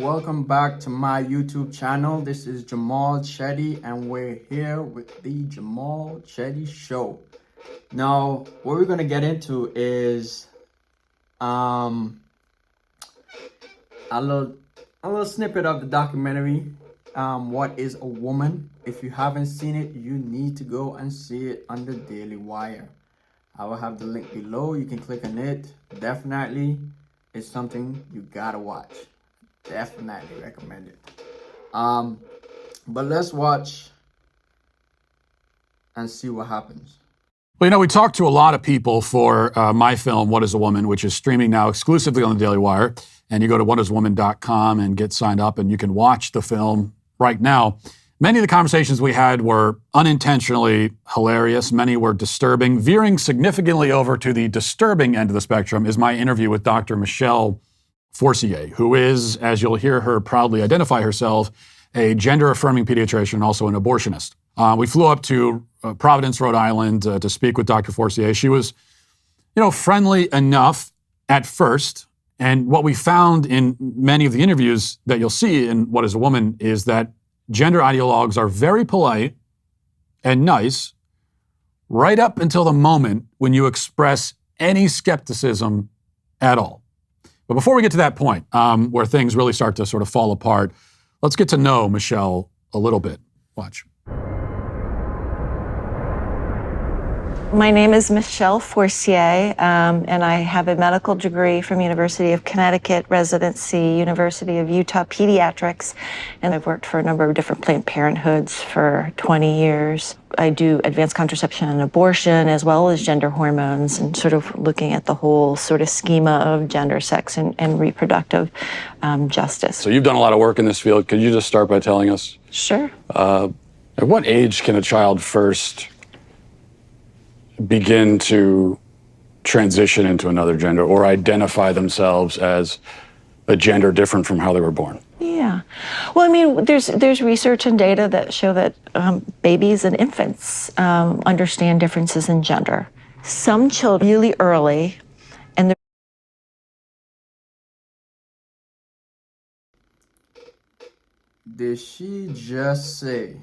Welcome back to my YouTube channel. This is Jamal Chetty and we're here with the Jamal Chetty Show. Now, what we're going to get into is a little snippet of the documentary, What is a Woman? If you haven't seen it, you need to go and see it on the Daily Wire. I will have the link below. You can click on it. Definitely, it's something you gotta watch. Definitely recommend it. But let's watch and see what happens. Well, we talked to a lot of people for my film, What is a Woman, which is streaming now exclusively on the Daily Wire. And you go to whatiswoman.com and get signed up, and you can watch the film right now. Many of the conversations we had were unintentionally hilarious. Many were disturbing. Veering significantly over to the disturbing end of the spectrum is my interview with Dr. Michelle Forcier, who is, as you'll hear her proudly identify herself, a gender-affirming pediatrician and also an abortionist. We flew up to Providence, Rhode Island to speak with Dr. Forcier. She was, friendly enough at first. And what we found in many of the interviews that you'll see in What is a Woman is that gender ideologues are very polite and nice right up until the moment when you express any skepticism at all. But before we get to that point, where things really start to sort of fall apart, let's get to know Michelle a little bit. Watch. My name is Michelle Forcier, and I have a medical degree from University of Connecticut, residency, University of Utah Pediatrics, and I've worked for a number of different Planned Parenthoods for 20 years. I do advanced contraception and abortion, as well as gender hormones, and sort of looking at the whole sort of schema of gender, sex, and reproductive justice. So you've done a lot of work in this field. Could you just start by telling us? Sure. At what age can a child first begin to transition into another gender or identify themselves as a gender different from how they were born? Yeah. Well, there's research and data that show that babies and infants understand differences in gender. Some children really early, and Did she just say,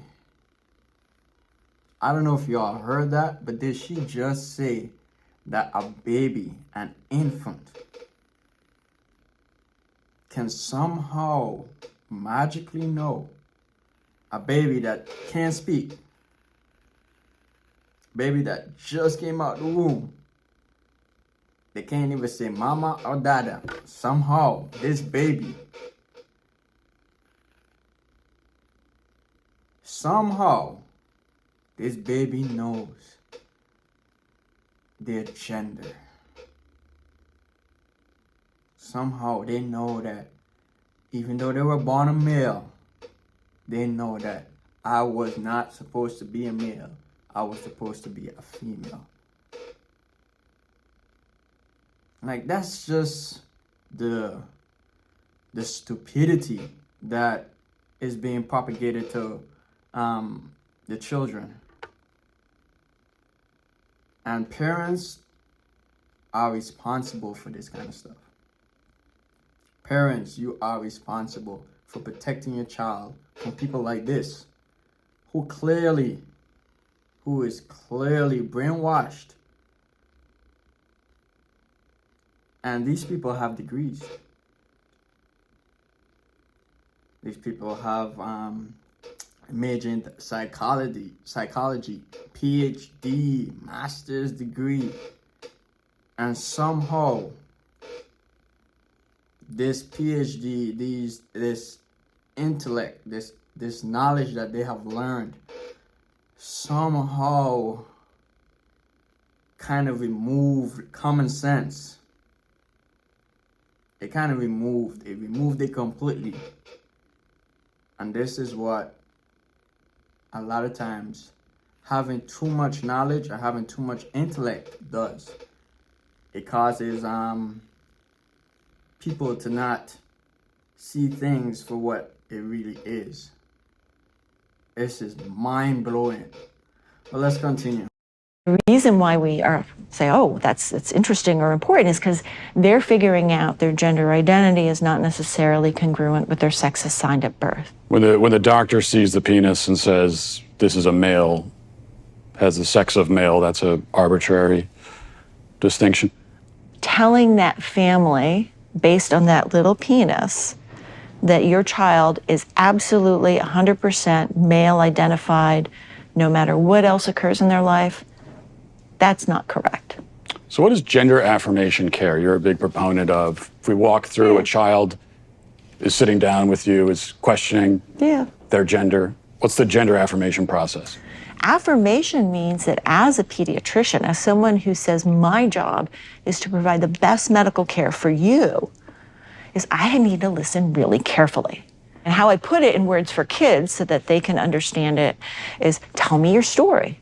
I don't know if y'all heard that, but did she just say that a baby, an infant, can somehow magically know, a baby that can't speak, baby that just came out the womb, they can't even say mama or dada, somehow this baby, this baby knows their gender. Somehow they know that even though they were born a male, they know that I was not supposed to be a male. I was supposed to be a female. Like, that's just the stupidity that is being propagated to the children. And parents are responsible for this kind of stuff. Parents, you are responsible for protecting your child from people like this, who is clearly brainwashed. And these people have degrees. These people have major in psychology, PhD, master's degree, and somehow this PhD, this intellect, this knowledge that they have learned, somehow kind of removed common sense. It kind of removed it completely. And this is what a lot of times having too much knowledge or having too much intellect does. It causes people to not see things for what it really is. This is mind-blowing. But let's continue. the reason why we say, oh, that's interesting or important is because they're figuring out their gender identity is not necessarily congruent with their sex assigned at birth. When the doctor sees the penis and says, this is a male, has the sex of male, that's an arbitrary distinction. Telling that family, based on that little penis, that your child is absolutely 100% male identified, no matter what else occurs in their life, that's not correct. So what is gender affirmation care? You're a big proponent of, if we walk through, a child is sitting down with you, is questioning their gender. What's the gender affirmation process? Affirmation means that as a pediatrician, as someone who says my job is to provide the best medical care for you, is I need to listen really carefully. And how I put it in words for kids so that they can understand it is, tell me your story.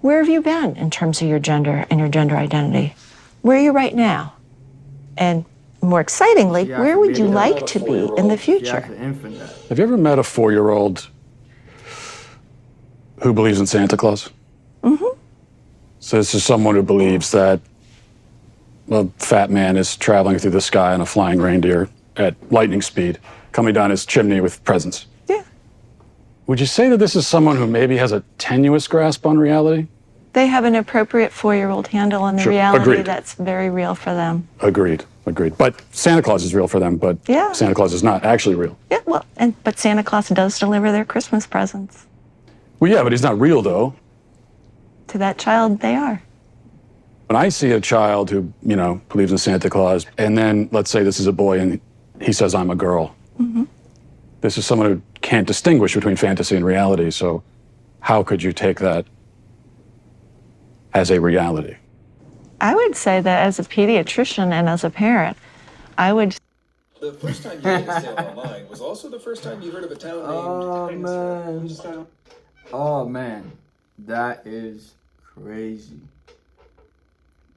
Where have you been in terms of your gender and your gender identity? Where are you right now? And more excitingly, where would you like to be in the future? Have you ever met a 4-year-old who believes in Santa Claus? Mm-hmm. So this is someone who believes that a fat man is traveling through the sky on a flying reindeer at lightning speed, coming down his chimney with presents. Yeah. Would you say that this is someone who maybe has a tenuous grasp on reality? They have an appropriate 4-year-old handle on the reality that's very real for them. Agreed. But Santa Claus is real for them, but Santa Claus is not actually real. Yeah, well, but Santa Claus does deliver their Christmas presents. Well, yeah, but he's not real, though. To that child, they are. When I see a child who, believes in Santa Claus, and then let's say this is a boy and he says, I'm a girl. Mm-hmm. This is someone who can't distinguish between fantasy and reality, so how could you take that as a reality? I would say that as a pediatrician and as a parent, I would... The first time you heard this tale online was also the first time you heard of a town named... Oh man, that is crazy.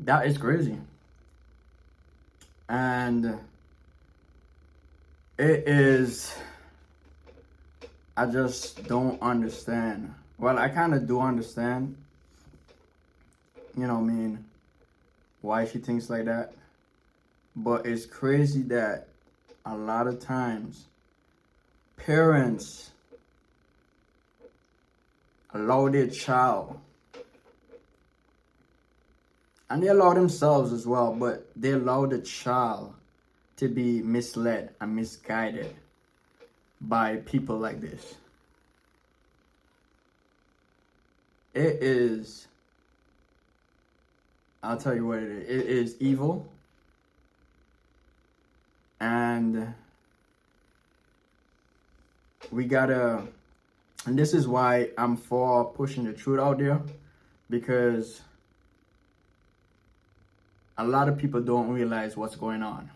That is crazy. And it is, I just don't understand. Well, I kind of do understand, why she thinks like that. But it's crazy that a lot of times parents allow their child, and they allow themselves as well, but they allow the child to be misled and misguided by people like this. It is, I'll tell you what it is. It is evil. And we gotta, and this is why I'm for pushing the truth out there, because a lot of people don't realize what's going on.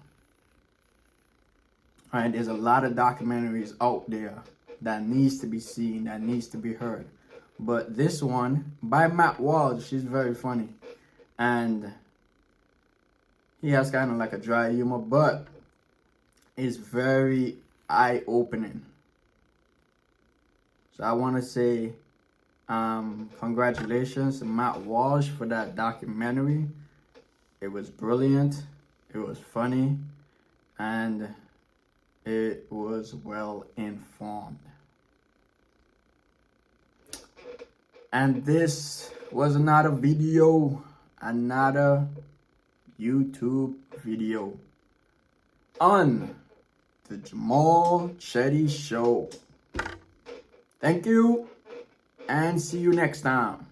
Right? There's a lot of documentaries out there that needs to be seen, that needs to be heard. But this one by Matt Walsh, she's very funny. And he has kind of like a dry humor, but it's very eye-opening. So I want to say congratulations to Matt Walsh for that documentary. It was brilliant, it was funny, and it was well informed. And this was another video, another YouTube video on the Jamal Chetty Show. Thank you, and see you next time.